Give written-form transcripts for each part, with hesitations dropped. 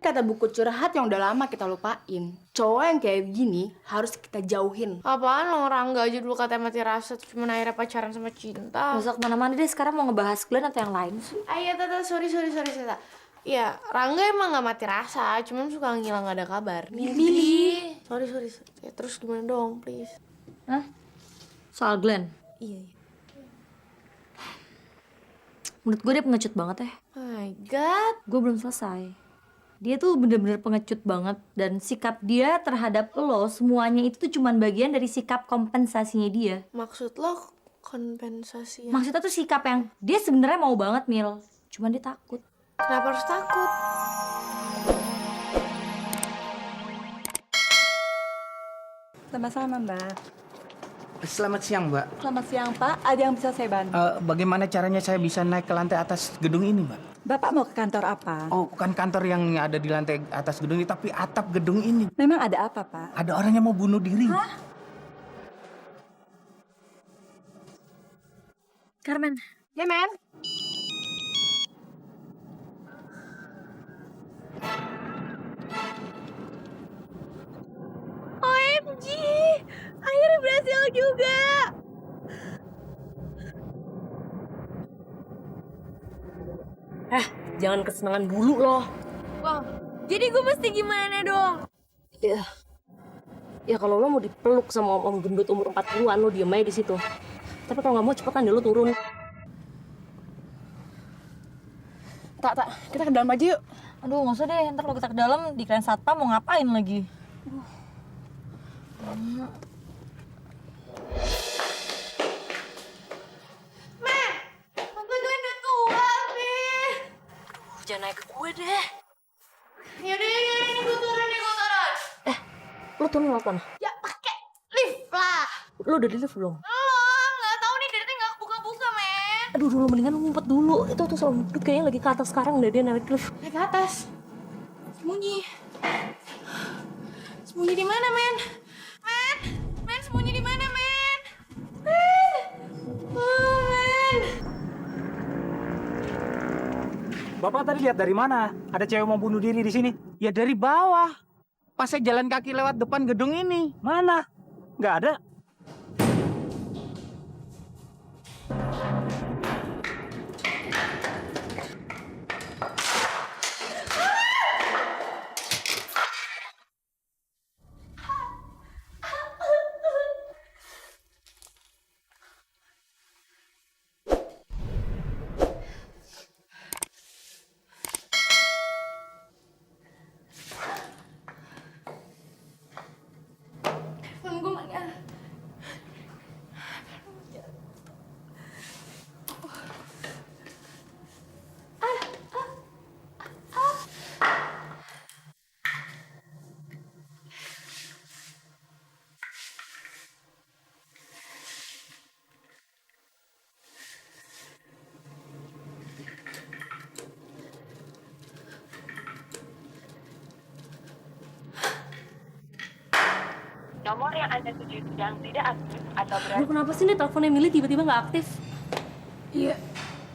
kata buku curhat yang udah lama kita lupain. Cowok yang kayak gini harus kita jauhin. Apaan lo, Rangga aja dulu katanya mati rasa, terus cuma akhirnya pacaran sama cinta. Gak usah kemana-mana deh, sekarang mau ngebahas Glenn atau yang lain sih? Iya, Tata, sorry, Tata. Iya, Rangga emang gak mati rasa, cuman suka ngilang gak ada kabar. Milih. Sorry. Ya, terus gimana dong, please? Hah? Soal Glenn? Iya. Menurut gue dia pengecut banget ya. Oh my God. Gue belum selesai. Dia tuh bener-bener pengecut banget. Dan sikap dia terhadap lo, semuanya itu tuh cuman bagian dari sikap kompensasinya dia. Maksud lo kompensasi ya? Maksudnya tuh sikap yang dia sebenarnya mau banget, Mil. Cuman dia takut. Kenapa harus takut? Sama-sama, Mbak. Selamat siang, Mbak. Selamat siang, Pak. Ada yang bisa saya bantu? Bagaimana caranya saya bisa naik ke lantai atas gedung ini, Mbak? Bapak mau ke kantor apa? Oh, bukan kantor yang ada di lantai atas gedung ini, tapi atap gedung ini. Memang ada apa, Pak? Ada orang yang mau bunuh diri. Carmen. Ya, men. OMG! Akhirnya berhasil juga! Jangan kesenangan dulu loh. Wow, jadi gue mesti gimana dong? Ya kalau lo mau dipeluk sama om gendut umur 40-an, lo diem aja di situ. Tapi kalau nggak mau cepetan deh lo turun. Tak, kita ke dalam aja yuk. Aduh, nggak usah deh. Ntar kalau kita ke dalam, dikirain satpam mau ngapain lagi? Tante Glenn udah tua, Pi. Jangan naik ke gue deh. Yaudah, ini gue turun. Lo turun lewat mana? Ya pakai lift lah. Lo udah di lift belum? Belum, nggak tahu nih dari tadi nggak buka-buka, men. Aduh, dulu mendingan lo ngumpet dulu. Itu tuh soal gendut kayaknya lagi ke atas sekarang deh, dia naik lift. Naik ke atas. Sembunyi. Sembunyi di mana, men? Men, sembunyi di mana, men? Oh, men. Bapak tadi lihat dari mana? Ada cewek mau bunuh diri di sini? Ya dari bawah. Pas saya jalan kaki lewat depan gedung ini. Mana? Nggak ada. Phone gue mana? Nomor yang Anda tuju sedang tidak aktif atau berada. Aduh, kenapa sih nih teleponnya Milly tiba-tiba nggak aktif? Iya.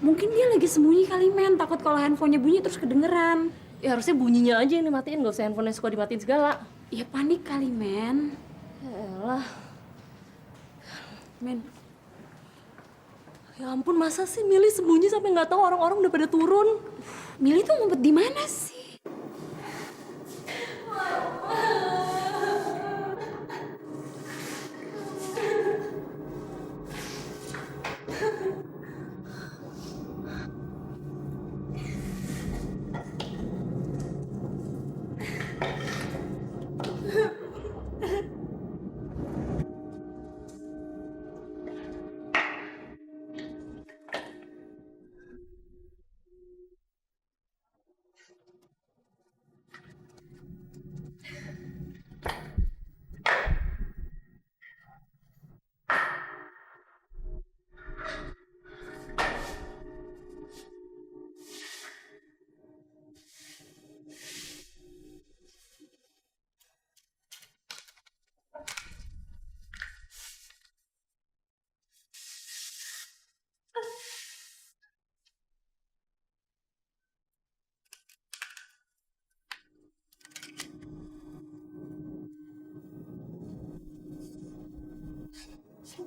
Mungkin dia lagi sembunyi kali, men. Takut kalau handphonenya bunyi terus kedengeran. Ya harusnya bunyinya aja yang dimatiin, gak usah handphonenya suka dimatiin segala. Ya panik kali, men. Yaelah. Men, Ya ampun, masa sih Milly sembunyi sampai nggak tahu orang-orang udah pada turun? Milly tuh ngumpet di mana sih?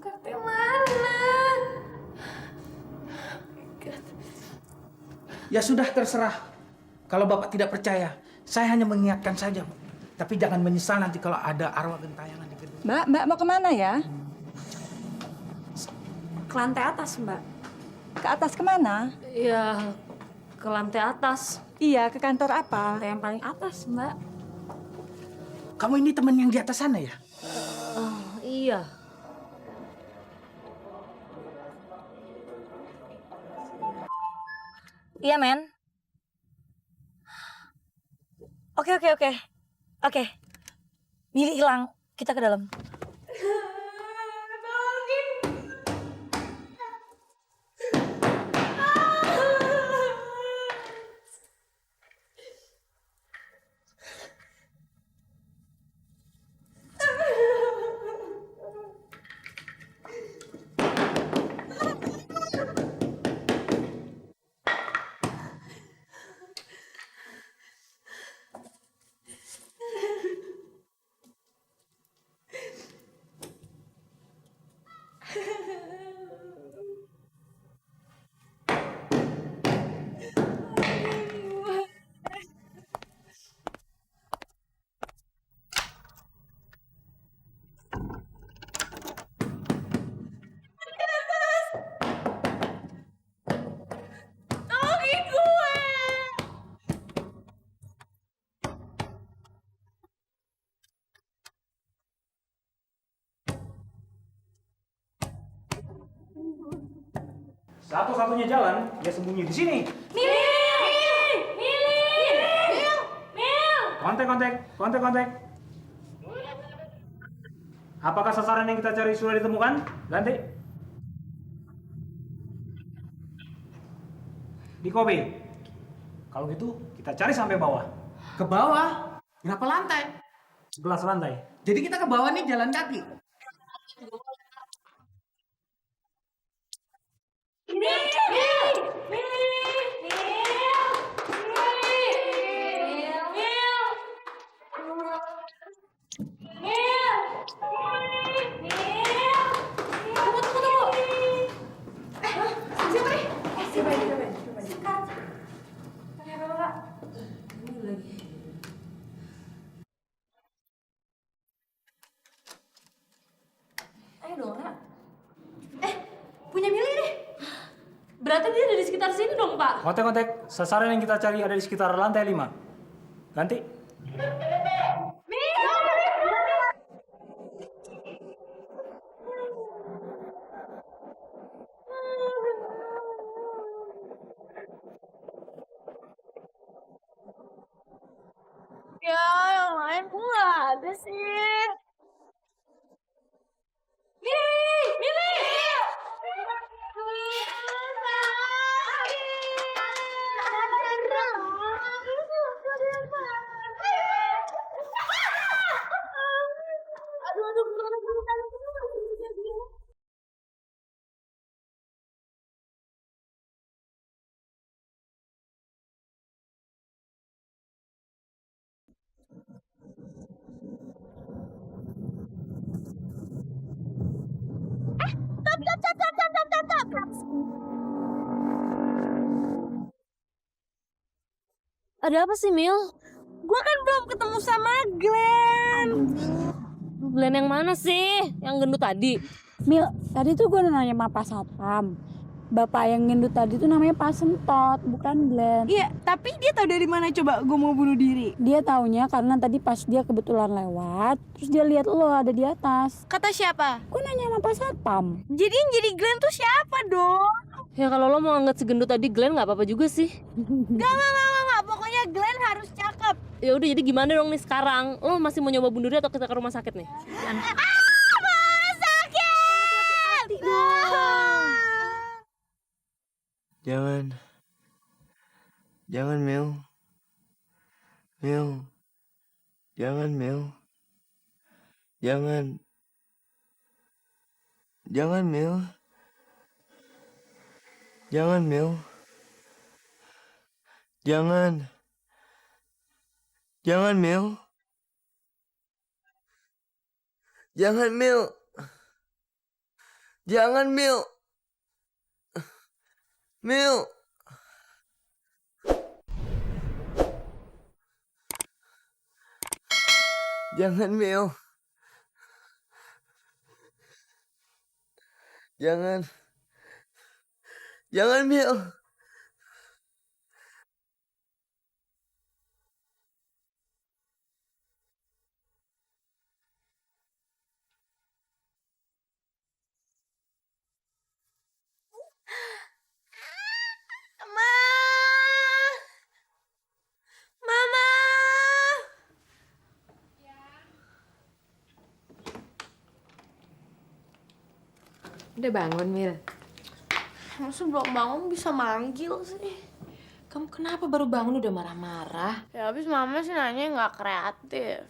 Sekar teh mana? Ya sudah, terserah. Kalau Bapak tidak percaya, saya hanya mengingatkan saja, Bu. Tapi jangan menyesal nanti kalau ada arwah gentayangan di gedung. Mbak mau kemana ya? Ke lantai atas, Mbak. Ke atas kemana? Ya, ke lantai atas. Iya, ke kantor apa? Lantai yang paling atas, Mbak. Kamu ini teman yang di atas sana ya? Iya. Iya, men. Oke. Oke. Mili hilang. Kita ke dalam. Satu-satunya jalan, dia sembunyi di sini. Kontek. Apakah sasaran yang kita cari sudah ditemukan? Ganti. Di Kobe. Kalau gitu, kita cari sampai bawah. Ke bawah? Berapa lantai? 11 lantai. Jadi kita ke bawah nih jalan kaki. Ayo Dora. Punya Mili nih. Berarti dia ada di sekitar sini dong, Pak. Kontek. Sasaran yang kita cari ada di sekitar lantai 5. Ganti. Ya, yang lain kok nggak ada sih. Mili! Ada apa sih, Mil? Gue kan belum ketemu sama Glenn. Glenn yang mana sih? Yang gendut tadi? Mil, tadi tuh gue nanya sama Pak Satpam. Bapak yang gendut tadi tuh namanya Pak Sentot, bukan Glenn. Iya, tapi dia tahu dari mana coba gue mau bunuh diri? Dia taunya karena tadi pas dia kebetulan lewat, terus dia lihat lo ada di atas. Kata siapa? Gue nanya sama Pak Satpam. Jadi yang jadi Glenn tuh siapa dong? Ya kalau lo mau angkat segendut tadi Glenn nggak apa-apa juga sih. Enggak. Pokoknya Glenn harus cakep. Ya udah jadi gimana dong nih sekarang? Lo masih mau nyoba bunuh diri atau kita ke rumah sakit nih? Jangan Mil. Jangan Mil. Jangan Mil. Jangan Mil. Jangan Mil. Jangan Mil. Jangan, Mil. Mil. Jangan, Mil. Jangan. Jangan, Mil. Ma! Mama! Udah bangun, Mil? Masa belum bangun bisa manggil sih? Kamu kenapa baru bangun udah marah-marah? Ya habis mama sih nanya nggak kreatif.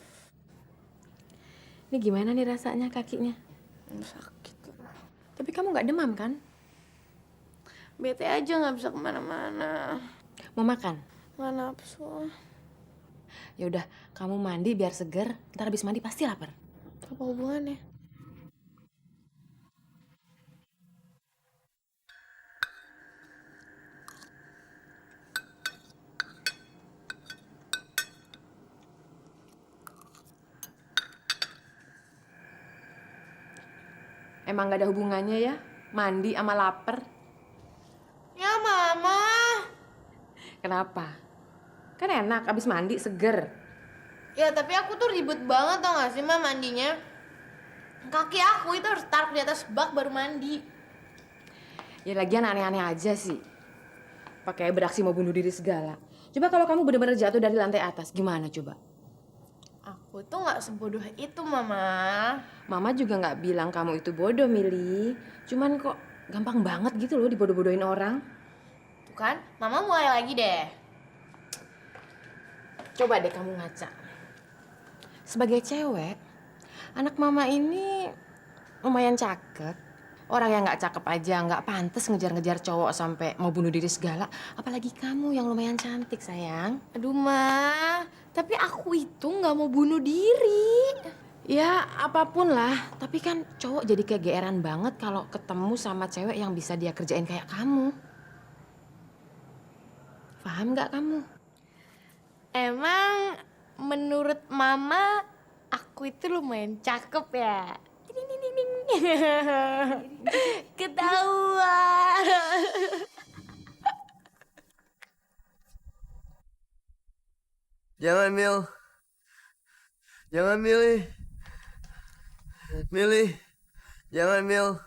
Ini gimana nih rasanya kakinya? Sakit lah. Tapi kamu nggak demam kan? Bete aja nggak bisa kemana-mana. Mau makan? Nggak nafsu. Ya udah, kamu mandi biar seger. Ntar habis mandi pasti lapar. Apa hubungannya? Emang gak ada hubungannya ya? Mandi sama lapar. Ya mama. Kenapa? Kan enak, abis mandi seger. Ya tapi aku tuh ribet banget tau gak sih ma mandinya. Kaki aku itu harus taruh di atas bak baru mandi. Ya lagian aneh-aneh aja sih. Pakai beraksi mau bunuh diri segala. Coba kalau kamu bener-bener jatuh dari lantai atas, gimana coba? Aku tuh nggak sebodoh itu mama. Mama juga nggak bilang kamu itu bodoh, Mili. Cuman kok gampang banget gitu loh dibodoh-bodohin orang. Tuh kan, mama mulai lagi deh. Coba deh kamu ngaca. Sebagai cewek, anak mama ini lumayan cakep. Orang yang nggak cakep aja nggak pantas ngejar-ngejar cowok sampai mau bunuh diri segala. Apalagi kamu yang lumayan cantik, sayang. Aduh ma, tapi aku itu nggak mau bunuh diri. Ya, apapun lah. Tapi kan cowok jadi kegeeran banget kalau ketemu sama cewek yang bisa dia kerjain kayak kamu. Paham nggak kamu? Emang menurut mama aku itu lumayan cakep ya. Ding, ding, ding, ding. Ketahuan. Jangan, Mil. Jangan, Mili. Mili. Jangan, Mil.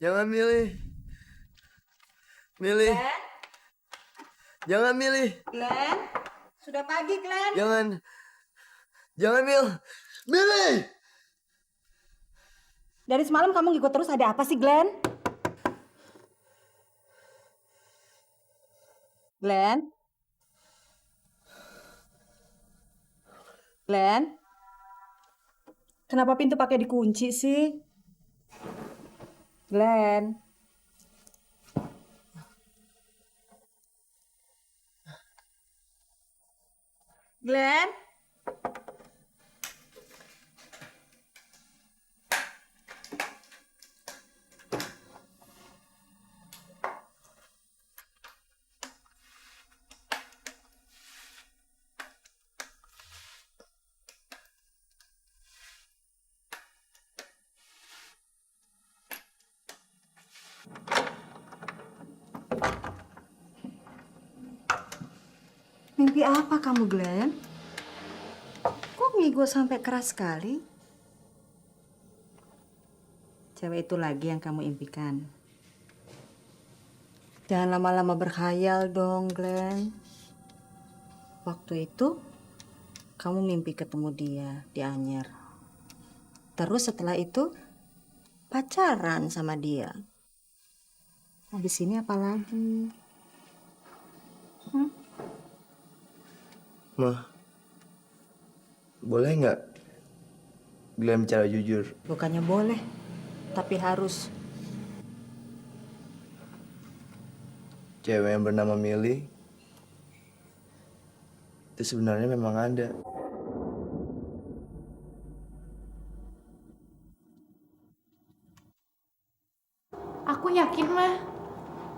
Jangan, Mili. Mili. Jangan, Mili. Glenn, sudah pagi Glenn. Jangan. Jangan, Mil. Mili. Dari semalam kamu ngikut terus, ada apa sih Glenn? Glenn? Glenn? Kenapa pintu pakai dikunci sih? Glenn? Glenn? Mimpi apa kamu, Glenn? Kok ngigo sampai keras sekali? Cewek itu lagi yang kamu impikan. Jangan lama-lama berkhayal dong, Glenn. Waktu itu, kamu mimpi ketemu dia di Anyer. Terus setelah itu, pacaran sama dia. Habis ini apa lagi? Ma, boleh nggak Glenn bicara jujur? Bukannya boleh, tapi harus. Cewek yang bernama Mili itu sebenarnya memang ada.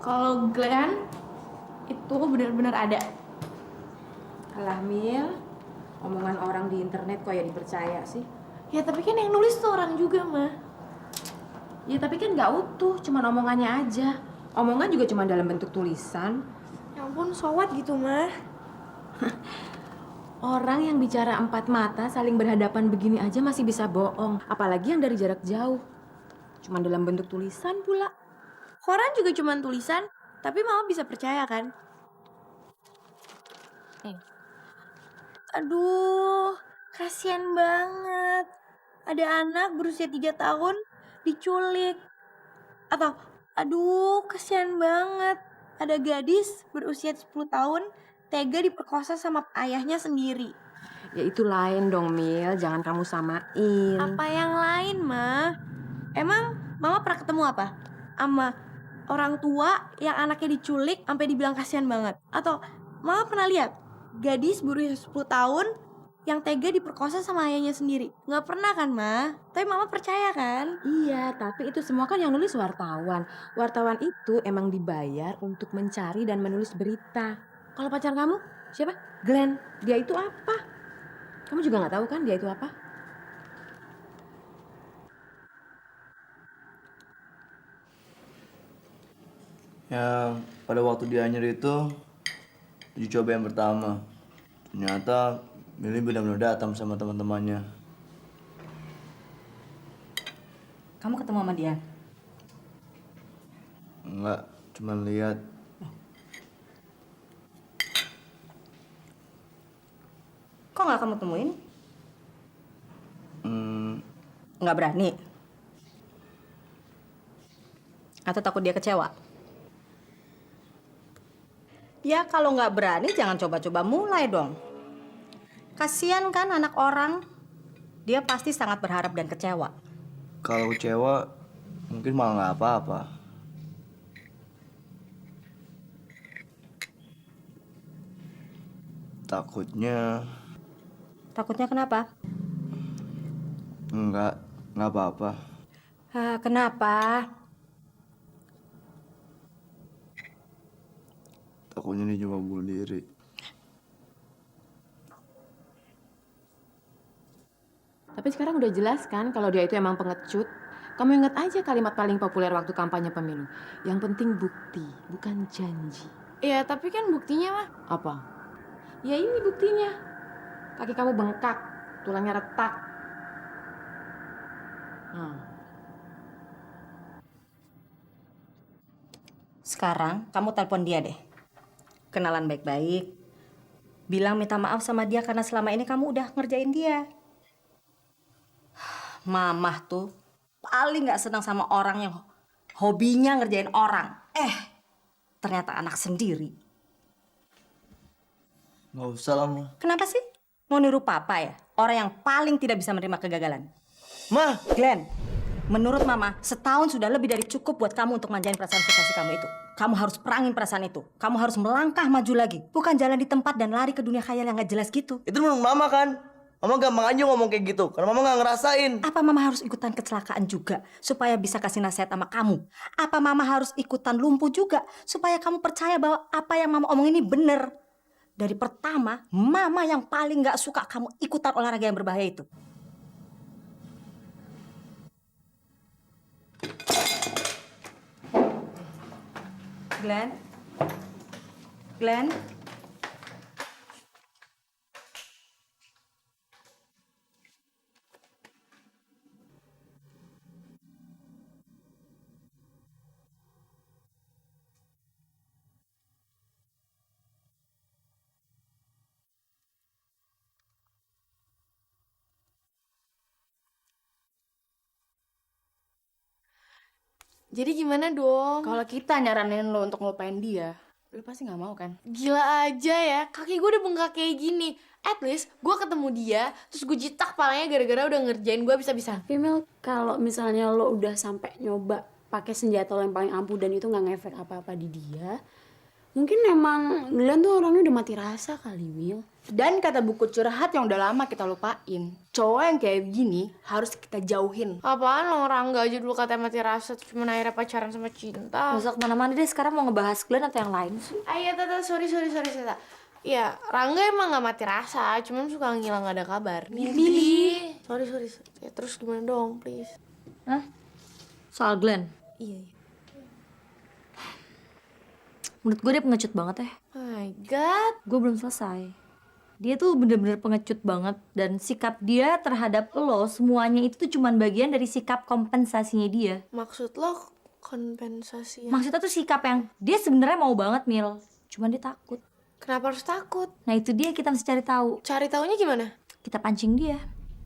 Kalau Glenn itu benar-benar ada. Alah Mil, omongan orang di internet kok ya dipercaya sih? Ya tapi kan yang nulis tuh orang juga, mah. Ya tapi kan nggak utuh, cuma omongannya aja. Omongan juga cuma dalam bentuk tulisan. Ya ampun, sowat gitu, mah. Orang yang bicara empat mata saling berhadapan begini aja masih bisa bohong. Apalagi yang dari jarak jauh. Cuma dalam bentuk tulisan pula. Koran juga cuma tulisan, tapi mama bisa percaya kan? Aduh, kasihan banget. Ada anak berusia 3 tahun diculik. Atau, aduh, kasihan banget. Ada gadis berusia 10 tahun tega diperkosa sama ayahnya sendiri. Ya itu lain dong Mil, jangan kamu samain. Apa yang lain, Ma? Emang mama pernah ketemu apa? Sama orang tua yang anaknya diculik sampai dibilang kasihan banget? Atau mama pernah lihat gadis berusia 10 tahun yang tega diperkosa sama ayahnya sendiri? Nggak pernah kan, Ma? Tapi mama percaya kan? Iya, tapi itu semua kan yang nulis wartawan. Wartawan itu emang dibayar untuk mencari dan menulis berita. Kalau pacar kamu, siapa? Glenn. Dia itu apa? Kamu juga nggak tahu kan dia itu apa? Ya, pada waktu di Anyer itu uji coba yang pertama. Ternyata Milly benar-benar datang sama teman-temannya. Kamu ketemu sama dia? Enggak, cuma lihat. Kok nggak kamu temuin? Nggak berani? Atau takut dia kecewa? Ya kalau nggak berani jangan coba-coba mulai dong. Kasian kan anak orang. Dia pasti sangat berharap dan kecewa. Kalau kecewa, mungkin malah nggak apa-apa. Takutnya kenapa? Enggak apa-apa. Kenapa? Takutnya dia cuma bunuh diri. Tapi sekarang udah jelas kan kalau dia itu emang pengecut. Kamu ingat aja kalimat paling populer waktu kampanye pemilu. Yang penting bukti, bukan janji. Ya, tapi kan buktinya, mah. Apa? Ya ini buktinya. Kaki kamu bengkak, tulangnya retak. Sekarang kamu telepon dia deh. Kenalan baik-baik. Bilang minta maaf sama dia karena selama ini kamu udah ngerjain dia. Mamah tuh paling gak senang sama orang yang hobinya ngerjain orang. Ternyata anak sendiri. Nggak usah lah, Ma. Kenapa sih? Mau niru papa ya? Orang yang paling tidak bisa menerima kegagalan. Ma! Glenn, menurut mama, setahun sudah lebih dari cukup buat kamu untuk manjain perasaan frustasi kamu itu. Kamu harus perangin perasaan itu. Kamu harus melangkah maju lagi. Bukan jalan di tempat dan lari ke dunia khayal yang gak jelas gitu. Itu menurut Mama kan? Mama gampang aja ngomong kayak gitu, karena Mama nggak ngerasain. Apa mama harus ikutan kecelakaan juga supaya bisa kasih nasihat sama kamu? Apa mama harus ikutan lumpuh juga supaya kamu percaya bahwa apa yang mama omong ini bener? Dari pertama, mama yang paling gak suka kamu ikutan olahraga yang berbahaya itu. Glenn? Jadi gimana dong? Kalau kita nyaranin lo untuk ngelupain dia, lo pasti nggak mau kan? Gila aja ya, kaki gue udah bengkak kayak gini. At least gue ketemu dia, terus gue jitak palanya gara-gara udah ngerjain gue bisa-bisa. Female, kalau misalnya lo udah sampai nyoba pakai senjata lo yang paling ampuh dan itu nggak ngefek apa-apa di dia, Mungkin emang Glenn tuh orangnya udah mati rasa kali, Mil. Dan kata buku curhat yang udah lama kita lupain, cowok yang kayak gini harus kita jauhin. Apaan lo, Rangga aja dulu katanya mati rasa, terus cuma akhirnya pacaran sama Cinta. Masuk mana-mana deh, sekarang mau ngebahas Glenn atau yang lain sih? Iya, Tata, sorry, Tata. Ya, Rangga emang gak mati rasa, cuman suka ngilang gak ada kabar. Billy. Sorry. Ya, terus gimana dong, please? Hah? Soal Glenn? Iya. Menurut gue dia pengecut banget ya. My God. Gue belum selesai. Dia tuh bener-bener pengecut banget. Dan sikap dia terhadap lo, semuanya itu tuh cuman bagian dari sikap kompensasinya dia. Maksud lo kompensasi? Maksudnya tuh sikap yang dia sebenarnya mau banget, Mil. Cuman dia takut. Kenapa harus takut? Nah itu dia kita mesti cari tahu. Cari taunya gimana? Kita pancing dia.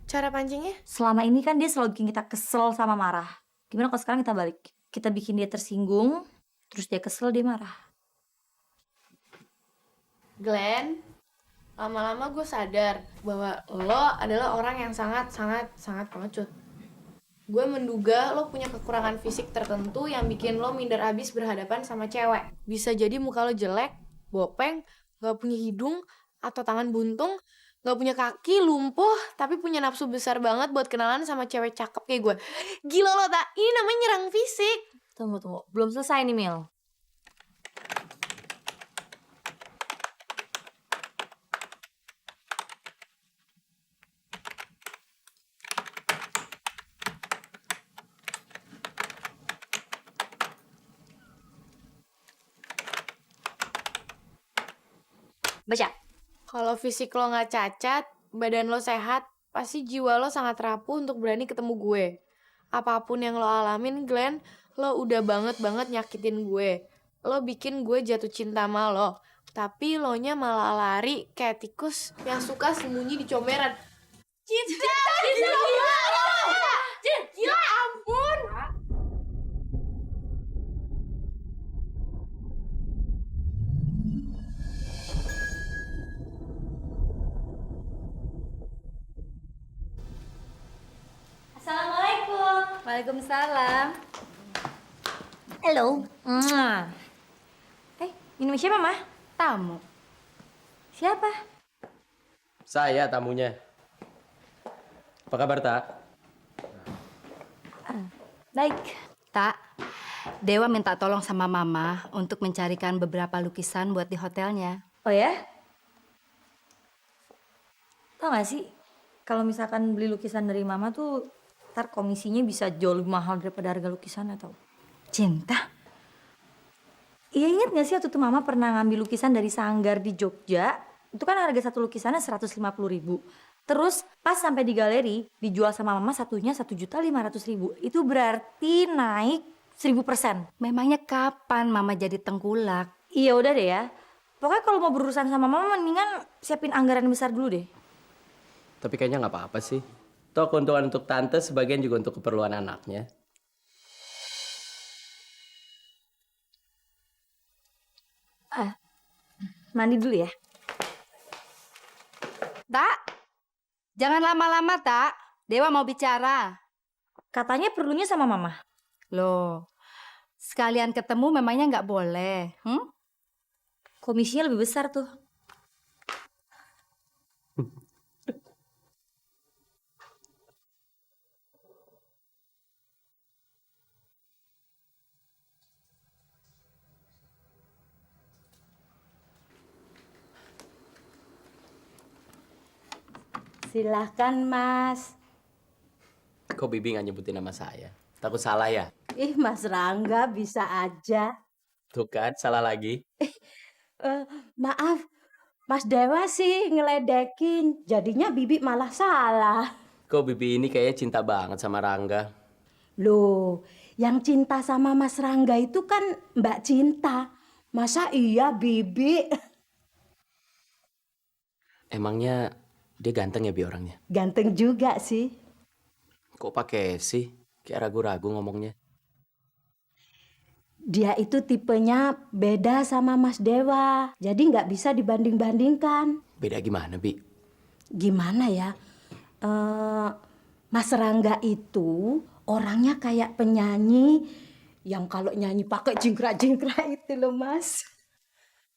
Cara pancingnya? Selama ini kan dia selalu bikin kita kesel sama marah. Gimana kalau sekarang kita balik? Kita bikin dia tersinggung, terus dia kesel, dia marah. Glenn, lama-lama gue sadar bahwa lo adalah orang yang sangat pengecut. Gue menduga lo punya kekurangan fisik tertentu yang bikin lo minder abis berhadapan sama cewek. Bisa jadi muka lo jelek, bopeng, gak punya hidung, atau tangan buntung, gak punya kaki, lumpuh, tapi punya nafsu besar banget buat kenalan sama cewek cakep kayak gue. Gila lo, Tak. Ini namanya nyerang fisik. Tunggu. Belum selesai nih, Mil. Baca. Kalau fisik lo gak cacat, badan lo sehat, pasti jiwa lo sangat rapuh untuk berani ketemu gue. Apapun yang lo alamin, Glenn, lo udah banget nyakitin gue. Lo bikin gue jatuh cinta sama lo. Tapi lo nya malah lari kayak tikus yang suka sembunyi di comberan. Cinta, gila, ampun. Assalamualaikum. Waalaikumsalam. Halo. Minum siapa, Mah? Tamu. Siapa? Saya tamunya. Apa kabar, Tak? Baik. Tak, Dewa minta tolong sama Mama untuk mencarikan beberapa lukisan buat di hotelnya. Oh ya? Tau gak sih, kalau misalkan beli lukisan dari Mama tuh, ntar komisinya bisa jauh lebih mahal daripada harga lukisannya tau. Cinta? Iya, inget gak sih waktu itu Mama pernah ngambil lukisan dari Sanggar di Jogja? Itu kan harga satu lukisannya 150.000. Terus pas sampai di galeri, dijual sama Mama satunya 1.500.000. Itu berarti naik 1000%. Memangnya kapan Mama jadi tengkulak? Iya udah deh ya. Pokoknya kalau mau berurusan sama Mama mendingan siapin anggaran besar dulu deh. Tapi kayaknya nggak apa-apa sih. Toh keuntungan untuk tante sebagian juga untuk keperluan anaknya. Mandi dulu ya. Tak, jangan lama-lama, Tak. Dewa mau bicara. Katanya perlunya sama Mama. Loh, sekalian ketemu memangnya nggak boleh? Komisinya lebih besar tuh. Silahkan, Mas. Kok Bibi nggak nyebutin nama saya? Takut salah ya? Ih, Mas Rangga bisa aja. Tuh kan, salah lagi. Maaf, Mas Dewa sih ngeledekin. Jadinya Bibi malah salah. Kok Bibi ini kayaknya cinta banget sama Rangga. Loh, yang cinta sama Mas Rangga itu kan Mbak Cinta. Masa iya Bibi? Emangnya dia ganteng ya Bi orangnya? Ganteng juga sih. Kok pakai sih? Kayak ragu-ragu ngomongnya. Dia itu tipenya beda sama Mas Dewa. Jadi nggak bisa dibanding-bandingkan. Beda gimana, Bi? Gimana ya? Mas Rangga itu orangnya kayak penyanyi yang kalau nyanyi pakai jingkrak-jingkrak itu loh, Mas.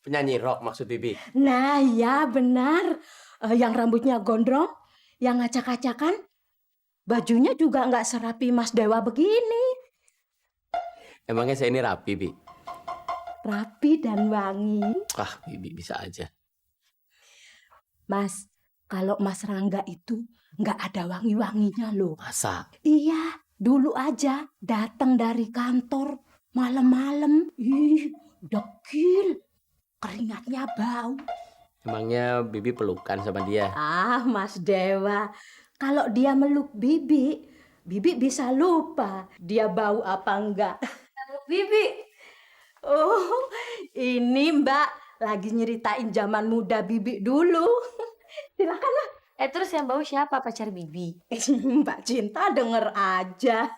Penyanyi rock maksud Bibi. Nah, ya benar. Yang rambutnya gondrong, yang acak-acakan, bajunya juga nggak serapi Mas Dewa begini. Emangnya saya ini rapi, Bi? Rapi dan wangi. Ah, Bibi bisa aja. Mas, kalau Mas Rangga itu nggak ada wangi-wanginya loh. Masa? Iya, dulu aja datang dari kantor malam-malam. Ih, dekil. Keringatnya bau. Emangnya Bibi pelukan sama dia? Ah, Mas Dewa. Kalau dia meluk Bibi, Bibi bisa lupa dia bau apa enggak. Bibi. Oh, ini Mbak lagi nyeritain zaman muda Bibi dulu. Silakan lah. Terus yang bau siapa pacar Bibi? Mbak Cinta denger aja.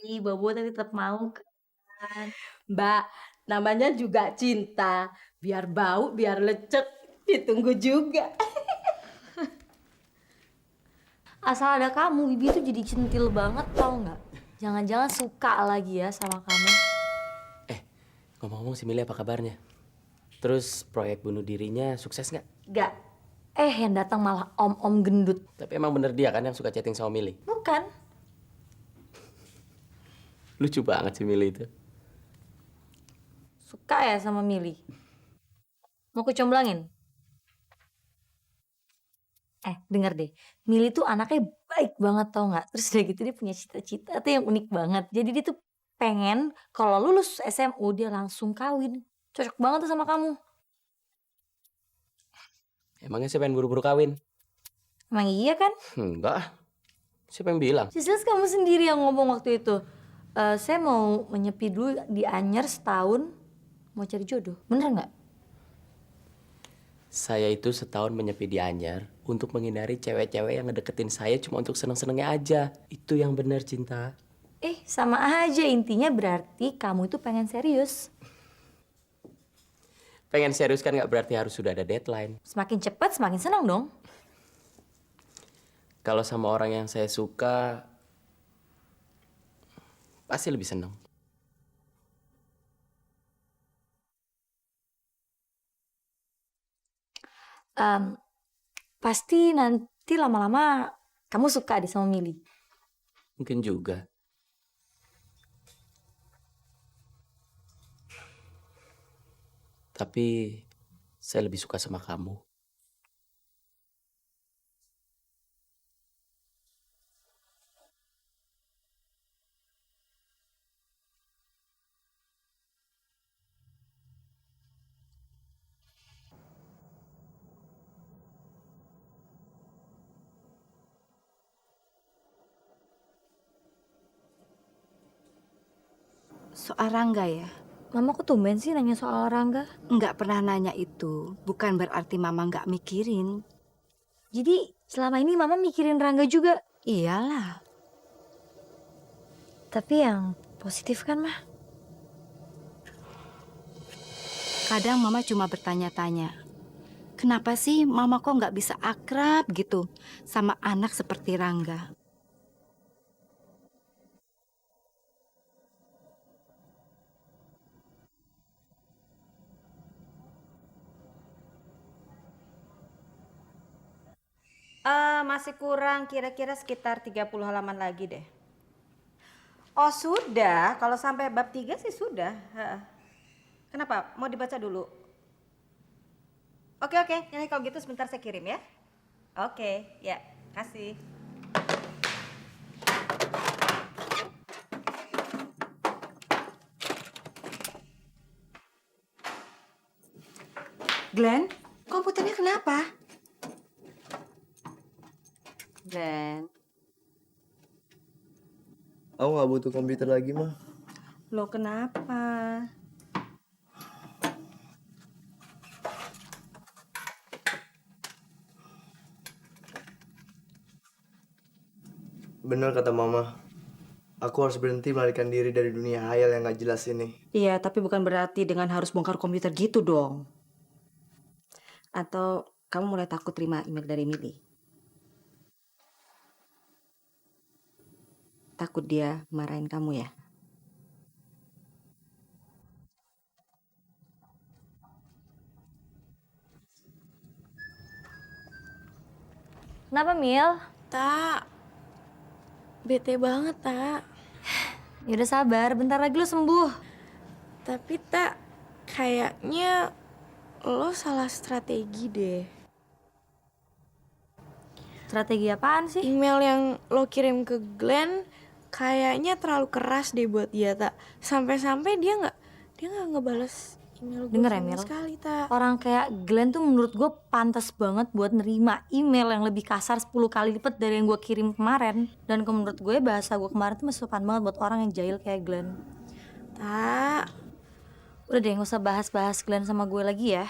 Ih, Bobo tapi tetap mau kan. Mbak, namanya juga Cinta. Biar bau, biar lecek, ditunggu juga. Asal ada kamu, Bibi tuh jadi centil banget tau nggak? Jangan-jangan suka lagi ya sama kamu. Ngomong-ngomong si Mili apa kabarnya? Terus proyek bunuh dirinya sukses nggak? Gak. Yang datang malah om-om gendut. Tapi emang bener dia kan yang suka chatting sama Mili? Bukan. Lucu banget si Mili itu. Suka ya sama Mili. Mau kucomblangin? Denger deh. Mili tuh anaknya baik banget tau nggak? Terus udah gitu dia punya cita-cita tuh yang unik banget. Jadi dia tuh pengen kalau lulus SMU dia langsung kawin. Cocok banget tuh sama kamu. Emangnya saya pengen buru-buru kawin? Emang iya kan? Enggak. Siapa yang bilang? Jelas kamu sendiri yang ngomong waktu itu. Saya mau menyepi dulu di Anyer setahun. Mau cari jodoh. Bener nggak? Saya itu setahun menyepi di Anyer untuk menghindari cewek-cewek yang ngedeketin saya cuma untuk seneng-senengnya aja. Itu yang benar Cinta. Sama aja intinya berarti kamu itu pengen serius. Pengen serius kan nggak berarti harus sudah ada deadline. Semakin cepat semakin senang dong. Kalau sama orang yang saya suka, pasti lebih senang. Pasti nanti lama-lama kamu suka deh sama Mili. Mungkin juga. Tapi saya lebih suka sama kamu. Soal Rangga ya? Mama kok tumben sih nanya soal Rangga? Nggak pernah nanya itu. Bukan berarti Mama nggak mikirin. Jadi selama ini Mama mikirin Rangga juga? Iyalah. Tapi yang positif kan, Mah? Kadang Mama cuma bertanya-tanya. Kenapa sih Mama kok nggak bisa akrab gitu sama anak seperti Rangga? Masih kurang kira-kira sekitar 30 halaman lagi deh. Oh sudah, kalau sampai bab 3 sih sudah. Kenapa? Mau dibaca dulu? Oke, jadi kalau gitu sebentar saya kirim ya. Oke, ya, kasih. Glenn, komputernya kenapa? Glenn, Aku nggak butuh komputer lagi mah. lo kenapa? Bener kata mama. Aku harus berhenti melarikan diri dari dunia hayal yang gak jelas ini. Iya, tapi bukan berarti dengan harus bongkar komputer gitu dong. Atau kamu mulai takut terima email dari Mili? Takut dia marahin kamu ya? Kenapa, Mil? Tak, bete banget, Tak. Ya udah sabar, bentar lagi lo sembuh. Tapi Tak, kayaknya lo salah strategi deh. Strategi apaan sih? Email yang lo kirim ke Glenn kayaknya terlalu keras deh buat dia, Tak. Sampai-sampai dia nggak ngebales email gue Denger ya, sama Mil? sekali, Tak. Orang kayak Glenn tuh menurut gue pantas banget buat nerima email yang lebih kasar 10 kali lipat dari yang gue kirim kemarin. Dan menurut gue bahasa gue kemarin tuh masih sopan banget buat orang yang jahil kayak Glenn. Tak, Udah deh, gak usah bahas-bahas Glenn sama gue lagi ya.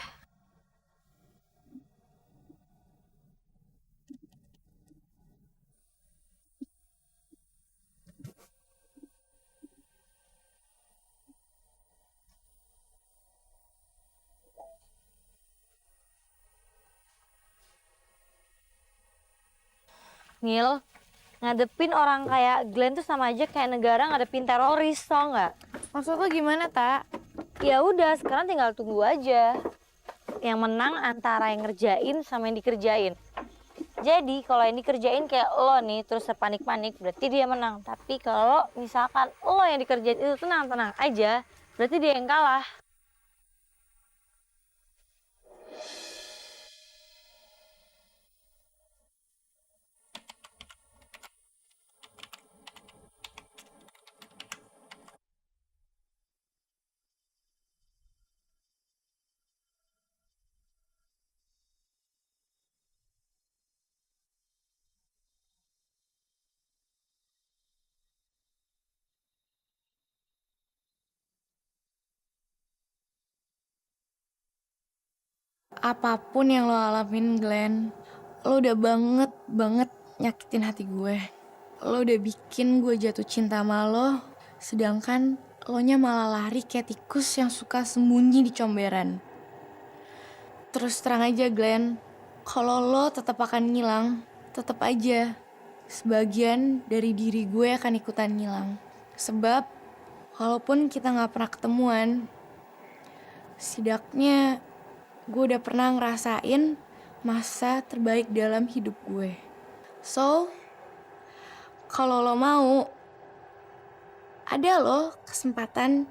Nil, ngadepin orang kayak Glenn tuh sama aja kayak negara ngadepin teroris, tau nggak? maksud lo gimana, Tak? Ya udah, sekarang tinggal tunggu aja. Yang menang antara yang ngerjain sama yang dikerjain. Jadi kalau yang dikerjain kayak lo nih terus terpanik-panik, berarti dia menang. Tapi kalau misalkan lo yang dikerjain itu tenang-tenang aja, berarti dia yang kalah. Apapun yang lo alamin, Glenn, lo udah banget nyakitin hati gue. Lo udah bikin gue jatuh cinta sama lo, sedangkan lo nya malah lari kayak tikus yang suka sembunyi di comberan. Terus terang aja, Glenn, kalau lo tetap akan ngilang, tetap aja sebagian dari diri gue akan ikutan ngilang. Sebab walaupun kita nggak pernah ketemuan, setidaknya gue udah pernah ngerasain masa terbaik dalam hidup gue. So, kalau lo mau, ada loh kesempatan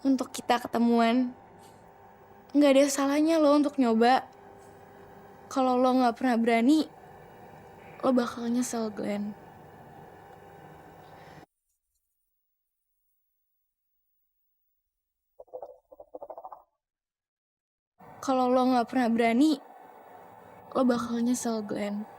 untuk kita ketemuan. Nggak ada salahnya lo untuk nyoba. Kalau lo nggak pernah berani, lo bakal nyesel, Glenn. Kalau lo nggak pernah berani, lo bakal nyesel, Glenn.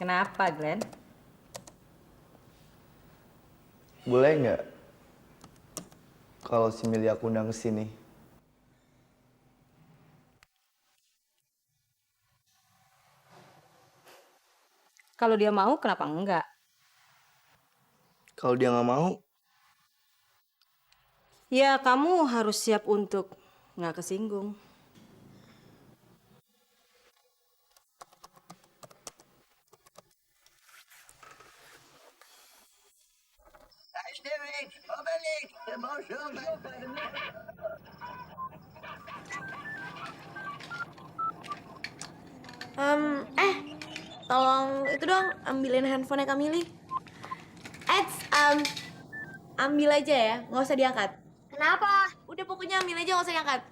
Kenapa, Glenn? Boleh nggak kalau si Milly aku undang ke sini? Kalau dia mau, kenapa enggak? Kalau dia nggak mau, Ya, kamu harus siap untuk nggak kesinggung. Tolong itu dong ambilin handphonenya Kamili. Ambil aja ya, nggak usah diangkat. Kenapa? Udah pokoknya ambil aja, nggak usah diangkat.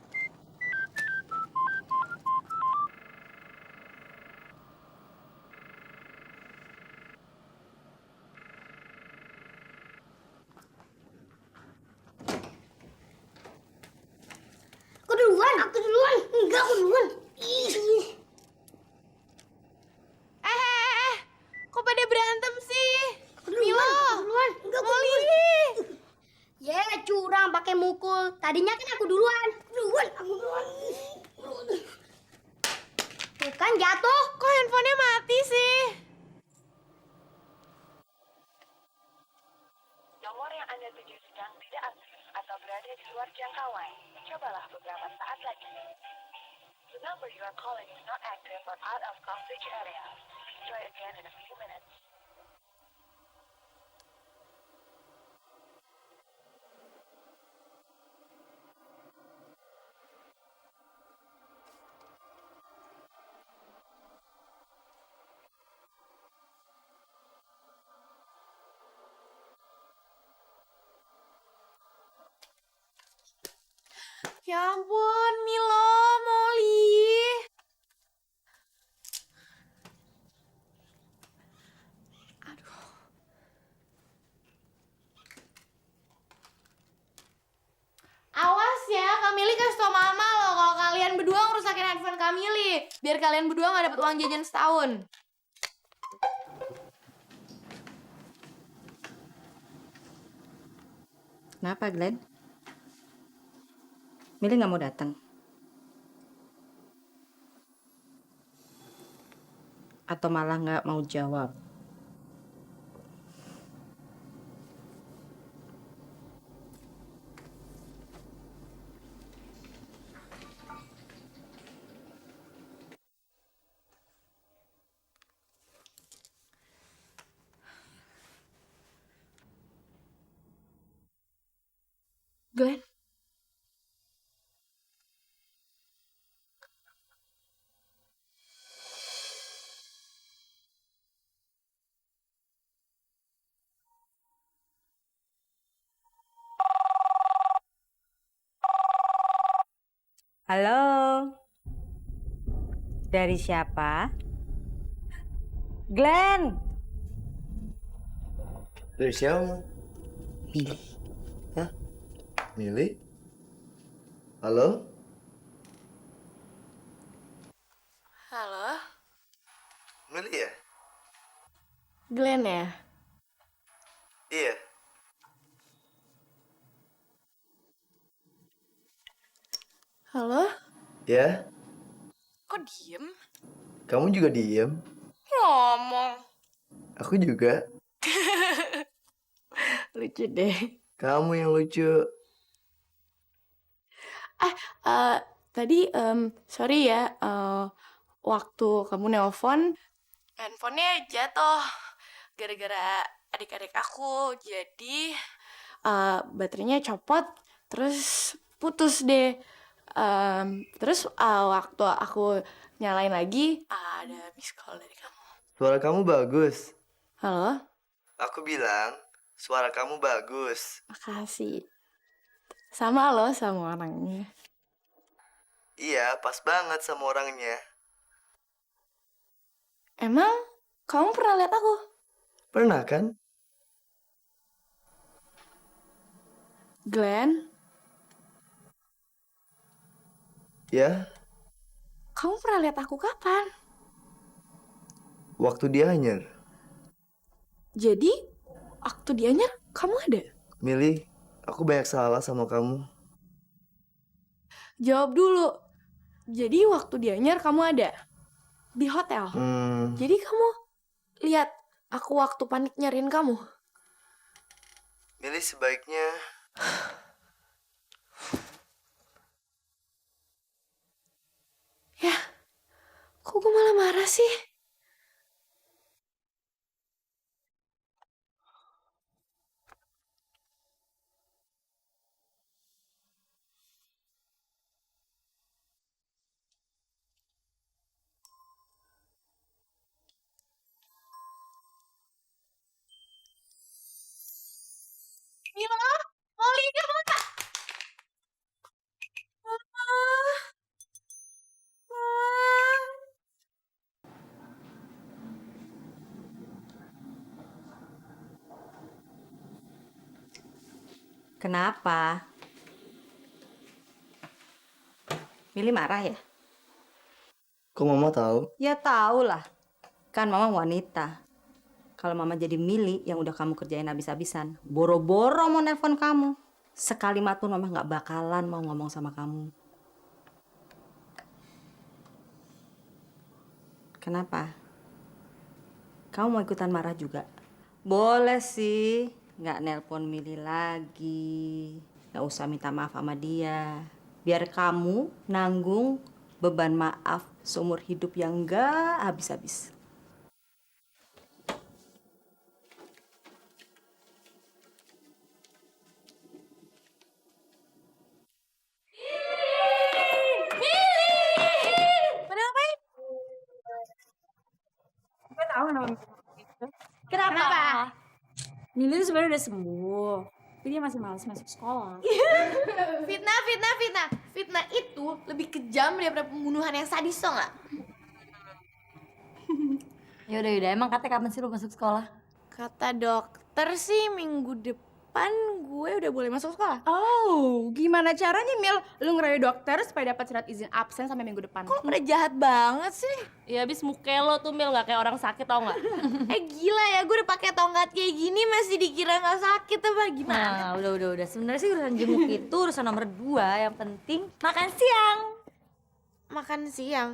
Aku duluan. Enggak, aku duluan. Kok pada berantem sih? Milo. Duluan. Enggak, aku duluan. Ya, curang pakai mukul. Tadinya kan aku duluan. Aku duluan. Tuh kan jatuh. Kok handphonenya mati sih? Nomor yang Anda tuju sedang tidak aktif atau berada di luar jangkauan. Cobalah beberapa saat lagi. The number you are calling is not active or out of coverage area. Please try again in a few minutes. Ya ampun, Milo, Molly. Awas ya, Kamili kasih tau Mama loh kalau kalian berdua ngerusakin handphone Kamili. Biar kalian berdua gak dapet uang jajan setahun. Kenapa, Glenn? Milih nggak mau datang? Atau malah nggak mau jawab? Glenn. Halo. Dari siapa? Glenn. Dari siapa? Milih. Hah? Milih? Halo? Halo, Milih ya? Glenn ya? Iya. Halo? Ya? Kok diem? Kamu juga diem? Ngomong. Aku juga. Lucu deh. Kamu yang lucu. Tadi sorry ya, waktu kamu nelpon, handphonenya jatuh gara-gara adik-adik aku. Jadi baterainya copot, terus putus deh. Terus waktu aku nyalain lagi, ada miss call dari kamu. Suara kamu bagus. Halo? Aku bilang, suara kamu bagus. Makasih. Sama loh sama orangnya. Iya, pas banget sama orangnya. Emang kamu pernah lihat aku? Pernah kan? Glenn, Ya, kamu pernah lihat aku kapan? waktu dia Anyer. Jadi, waktu dianyar, kamu ada? Milih, aku banyak salah sama kamu. Jawab dulu. Jadi, waktu dianyar, kamu ada? Di hotel? Jadi, kamu lihat aku waktu panik nyariin kamu? Milih sebaiknya... Ya, kok gue malah marah sih? Mila, Molly, kamu tak? Kenapa? Milih marah ya? Kok mama tahu? Ya tahu lah. Kan mama wanita. Kalau mama jadi Mili yang udah kamu kerjain habis-habisan, boro-boro mau nelpon kamu. Sekalimat pun mama nggak bakalan mau ngomong sama kamu. Kenapa? Kamu mau ikutan marah juga? Boleh sih, nggak nelpon Mili lagi. Nggak usah minta maaf sama dia. Biar kamu nanggung beban maaf seumur hidup yang nggak habis-habis. Pada ngapain? Gue tahu kenapa. Kenapa? Mili tuh sebenarnya udah sembuh, tapi dia masih malas masuk sekolah. Fitnah, fitnah, fitnah. Fitnah itu lebih kejam daripada pembunuhan yang sadis, tau nggak? Yaudah, emang katanya kapan sih lu masuk sekolah? Kata dokter sih minggu depan gue udah boleh masuk sekolah. Oh, gimana caranya Mil? Lu ngeroyok dokter supaya dapat surat izin absen sampai minggu depan. Kok pada jahat banget sih? Ya abis muka lo tuh Mil nggak kayak orang sakit tau nggak? Gila ya, gue udah pakai tongkat kayak gini masih dikira nggak sakit apa gimana? Nah, udah. Sebenarnya sih urusan jenguk itu urusan nomor 2. Yang penting makan siang. Makan siang?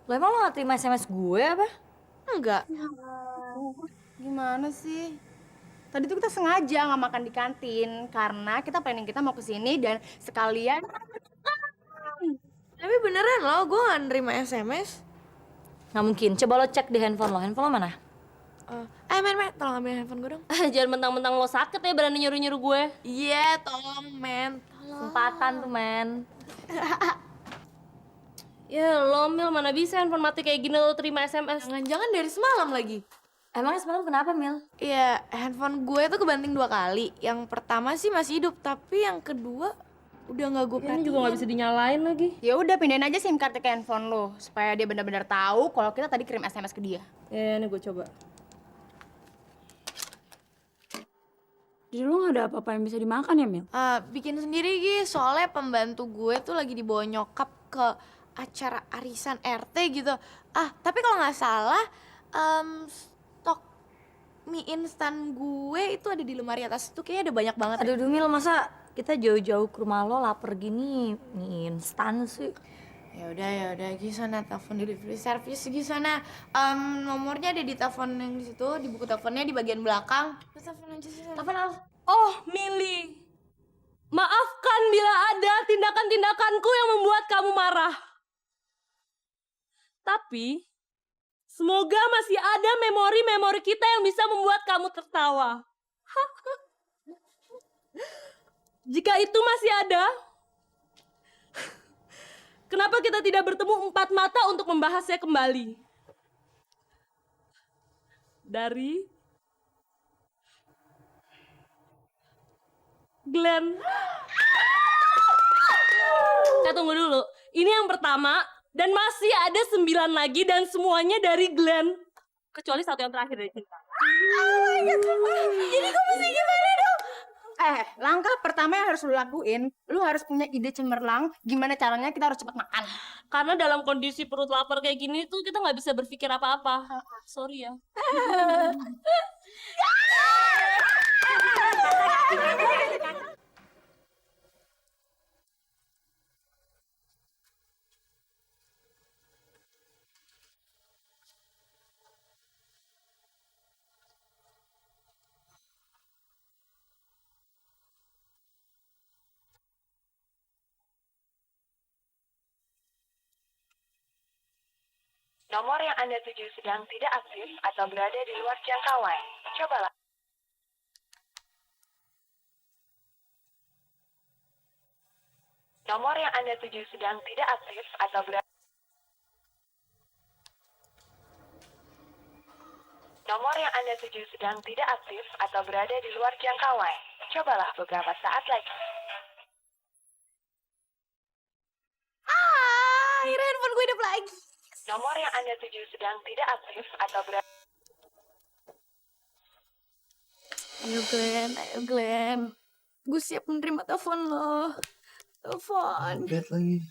Lo emang lo gak terima SMS gue apa? Enggak. Gimana sih? Tadi tuh kita sengaja nggak makan di kantin karena kita planning kita mau kesini dan sekalian. Tapi beneran loh, gue gak nerima SMS. Gak mungkin, coba lo cek di handphone lo. Handphone lo mana? Men, tolong ambil handphone gue dong. Jangan mentang-mentang lo sakit ya berani nyuruh-nyuruh gue. Iya, tolong men. Kesempatan tuh men. Ya lo Mil mana bisa handphone mati kayak gini lo terima SMS. Jangan-jangan dari semalam lagi. Emangnya semalam kenapa Mil? Iya, handphone gue tuh kebanting 2 kali. Yang pertama sih masih hidup, tapi yang kedua udah nggak gue perhatiin. Ini juga nggak bisa dinyalain lagi. Ya udah pindahin aja SIM card ke handphone lo supaya dia benar-benar tahu kalau kita tadi kirim SMS ke dia. Ya ini gue coba. Jadi lo gak ada apa-apa yang bisa dimakan ya Mil? Bikin sendiri Gi, soalnya pembantu gue tuh lagi dibawa nyokap ke acara arisan RT gitu. Tapi kalau nggak salah, stok mie instan gue itu ada di lemari atas itu kayaknya ada banyak banget. Aduh Mil, masa kita jauh-jauh ke rumah lo lapar gini mie instan sih? Ya udah Gisana telepon delivery service Gisana. Nomornya ada di telepon yang di situ, di buku teleponnya di bagian belakang. Terus telepon aja sih. Telepon Al. Oh Mili, maafkan bila ada tindakan-tindakanku yang membuat kamu marah. Tapi semoga masih ada memori-memori kita yang bisa membuat kamu tertawa. Jika itu masih ada, kenapa kita tidak bertemu 4 mata untuk membahasnya kembali? Dari Glenn. Tunggu dulu. Ini yang pertama dan masih ada 9 lagi dan semuanya dari Glenn. Kecuali 1 yang terakhir dari Cinta. Jadi gue mesti gimana dong? Langkah pertama yang harus lu lakuin, lu harus punya ide cemerlang gimana caranya kita harus cepat makan. Karena dalam kondisi perut lapar kayak gini tuh kita nggak bisa berpikir apa-apa. Sorry ya. Nomor yang Anda tuju sedang tidak aktif atau berada di luar jangkauan. Cobalah. Nomor yang Anda tuju sedang tidak aktif atau berada Nomor yang Anda tuju sedang tidak aktif atau berada di luar jangkauan. Cobalah beberapa saat lagi. Akhirnya handphone gue hidup lagi. Nomor yang Anda tuju sedang tidak aktif atau berada... Ayo Glenn. Gue siap menerima telepon lo. Telepon. Lihat lagi.